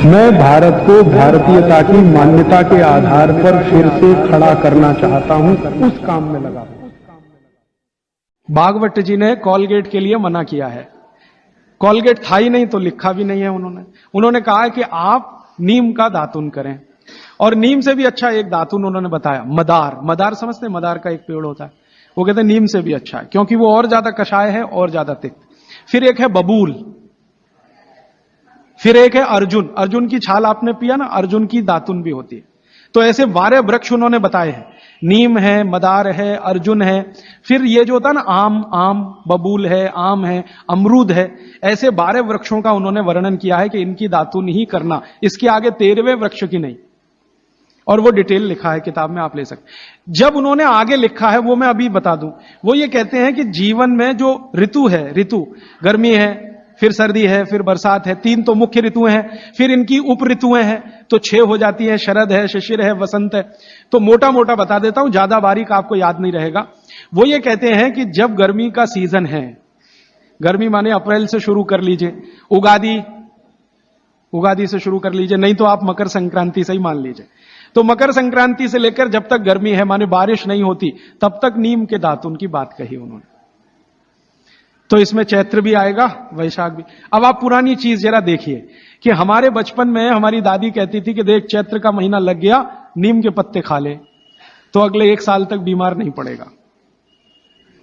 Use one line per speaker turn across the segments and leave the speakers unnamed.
मैं भारत को भारतीयता की मान्यता के आधार पर फिर से खड़ा करना चाहता हूं, उस काम में लगा हूं।
भागवत जी ने कॉलगेट के लिए मना किया है। कॉलगेट था ही नहीं तो लिखा भी नहीं है उन्होंने कहा है कि आप नीम का दातुन करें, और नीम से भी अच्छा एक दातुन उन्होंने बताया, मदार समझते हैं? मदार का एक पेड़ होता है, वो कहते हैं नीम से भी अच्छा है क्योंकि वो और ज्यादा कषाय है और ज्यादा तिक्त। फिर एक है बबूल, फिर एक है अर्जुन की छाल आपने पिया ना, अर्जुन की दातुन भी होती है। तो ऐसे 12 वृक्ष उन्होंने बताए हैं, नीम है, मदार है, अर्जुन है, फिर ये जो होता है ना आम बबूल है, आम है, अमरूद है, ऐसे 12 वृक्षों का उन्होंने वर्णन किया है कि इनकी दातुन ही करना, इसके आगे 13वें वृक्ष की नहीं। और वो डिटेल लिखा है किताब में, आप ले सकते। जब उन्होंने आगे लिखा है वो मैं अभी बता दूं, वो ये कहते हैं कि जीवन में जो ऋतु है, गर्मी है, फिर सर्दी है, फिर बरसात है, 3 तो मुख्य ऋतुएं हैं, फिर इनकी उप ऋतुएं हैं तो 6 हो जाती है, शरद है, शिशिर है, वसंत है। तो मोटा मोटा बता देता हूं, ज्यादा बारीक आपको याद नहीं रहेगा। वो ये कहते हैं कि जब गर्मी का सीजन है, गर्मी माने अप्रैल से शुरू कर लीजिए, उगादी से शुरू कर लीजिए, नहीं तो आप मकर संक्रांति से ही मान लीजिए। तो मकर संक्रांति से लेकर जब तक गर्मी है, माने बारिश नहीं होती, तब तक नीम के दातुन की बात कही उन्होंने। तो इसमें चैत्र भी आएगा, वैशाख भी। अब आप पुरानी चीज जरा देखिए कि हमारे बचपन में हमारी दादी कहती थी कि देख चैत्र का महीना लग गया, नीम के पत्ते खा ले तो अगले 1 साल तक बीमार नहीं पड़ेगा।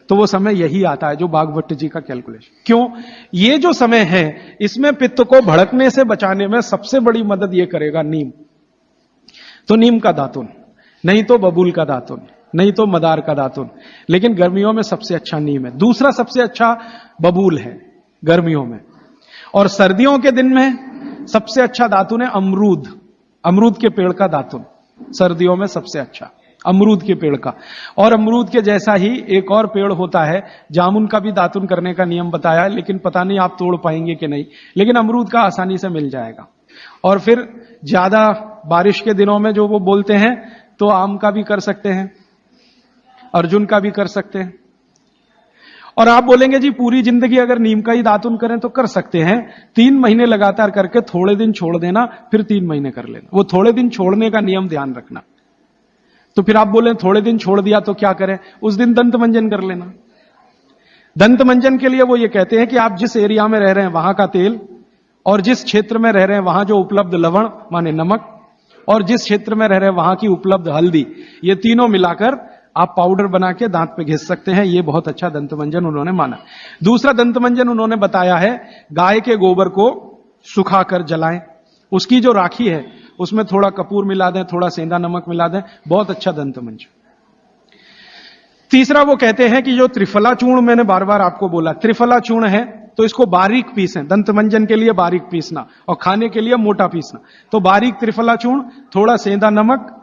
तो वो समय यही आता है जो भागवत जी का कैलकुलेशन। क्यों? ये जो समय है इसमें पित्त को भड़कने से बचाने में सबसे बड़ी मदद ये करेगा नीम। तो नीम का दातुन, नहीं तो बबूल का दातुन, नहीं तो मदार का दातुन, लेकिन गर्मियों में सबसे अच्छा नीम है। दूसरा सबसे अच्छा बबूल है गर्मियों में, और सर्दियों के दिन में सबसे अच्छा दातुन है अमरूद के पेड़ का दातुन, सर्दियों में सबसे अच्छा अमरूद के पेड़ का। और अमरूद के जैसा ही एक और पेड़ होता है, जामुन का भी दातुन करने का नियम बताया है, लेकिन पता नहीं आप तोड़ पाएंगे कि नहीं, लेकिन अमरूद का आसानी से मिल जाएगा। और फिर ज्यादा बारिश के दिनों में जो वो बोलते हैं तो आम का भी कर सकते हैं, अर्जुन का भी कर सकते हैं। और आप बोलेंगे जी पूरी जिंदगी अगर नीम का ही दातुन करें तो कर सकते हैं, 3 महीने लगातार करके थोड़े दिन छोड़ देना, फिर 3 महीने कर लेना। वो थोड़े दिन छोड़ने का नियम ध्यान रखना। तो फिर आप बोले थोड़े दिन छोड़ दिया तो क्या करें? उस दिन दंत मंजन कर लेना। दंत मंजन के लिए वो ये कहते हैं कि आप जिस एरिया में रह रहे हैं वहां का तेल, और जिस क्षेत्र में रह रहे हैं वहां जो उपलब्ध लवण माने नमक, और जिस क्षेत्र में रह रहे हैं वहां की उपलब्ध हल्दी, ये तीनों मिलाकर आप पाउडर बना के दांत पे घिस सकते हैं। ये बहुत अच्छा दंत मंजन उन्होंने माना। दूसरा दंत मंजन उन्होंने बताया है, गाय के गोबर को सुखाकर जलाएं, उसकी जो राखी है उसमें थोड़ा कपूर मिला दें, थोड़ा सेंधा नमक मिला दें, बहुत अच्छा दंत मंजन। तीसरा वो कहते हैं कि जो त्रिफला चूर्ण, मैंने बार बार आपको बोला त्रिफला चूर्ण है, तो इसको बारीक पीसें। दंत मंजन के लिए बारीक पीसना और खाने के लिए मोटा पीसना। तो बारीक त्रिफला चूर्ण, थोड़ा सेंधा नमक,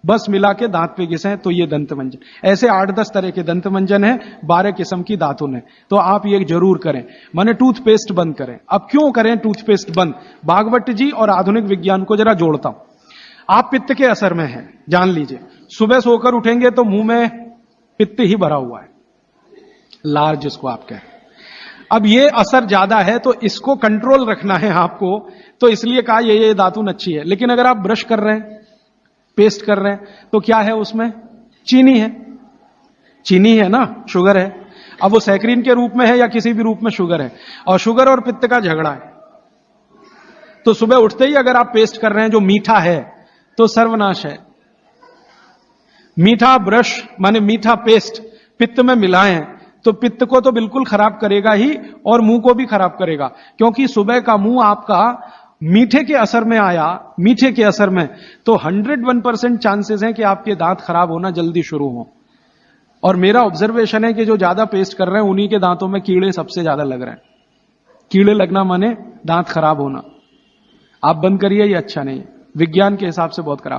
बस मिला के दांत पे घिसें तो ये दंत मंजन। ऐसे 8-10 तरह के दंत मंजन है, 12 किस्म की दातुन है। तो आप ये जरूर करें। माने टूथपेस्ट बंद करें। अब क्यों करें टूथपेस्ट बंद? भागवत जी और आधुनिक विज्ञान को जरा जोड़ता हूं। आप पित्त के असर में हैं, जान लीजिए। सुबह सोकर उठेंगे तो मुंह में पित्त ही भरा हुआ है, लार जिसको आप कहें। अब ये असर ज्यादा है तो इसको कंट्रोल रखना है आपको, तो इसलिए कहा ये दातुन अच्छी है। लेकिन अगर आप ब्रश कर रहे हैं, पेस्ट कर रहे हैं, तो क्या है उसमें? चीनी है ना, शुगर है। अब वो सैकरीन के रूप में है या किसी भी रूप में शुगर है, और शुगर और पित्त का झगड़ा है। तो सुबह उठते ही अगर आप पेस्ट कर रहे हैं जो मीठा है तो सर्वनाश है। मीठा ब्रश माने मीठा पेस्ट पित्त में मिलाएं तो पित्त को तो बिल्कुल खराब करेगा ही, और मुंह को भी खराब करेगा। क्योंकि सुबह का मुंह आपका मीठे के असर में आया, मीठे के असर में, तो 101% चांसेस हैं कि आपके दांत खराब होना जल्दी शुरू हो। और मेरा ऑब्जर्वेशन है कि जो ज्यादा पेस्ट कर रहे हैं उन्हीं के दांतों में कीड़े सबसे ज्यादा लग रहे हैं। कीड़े लगना माने दांत खराब होना। आप बंद करिए, ये अच्छा नहीं है, विज्ञान के हिसाब से बहुत खराब।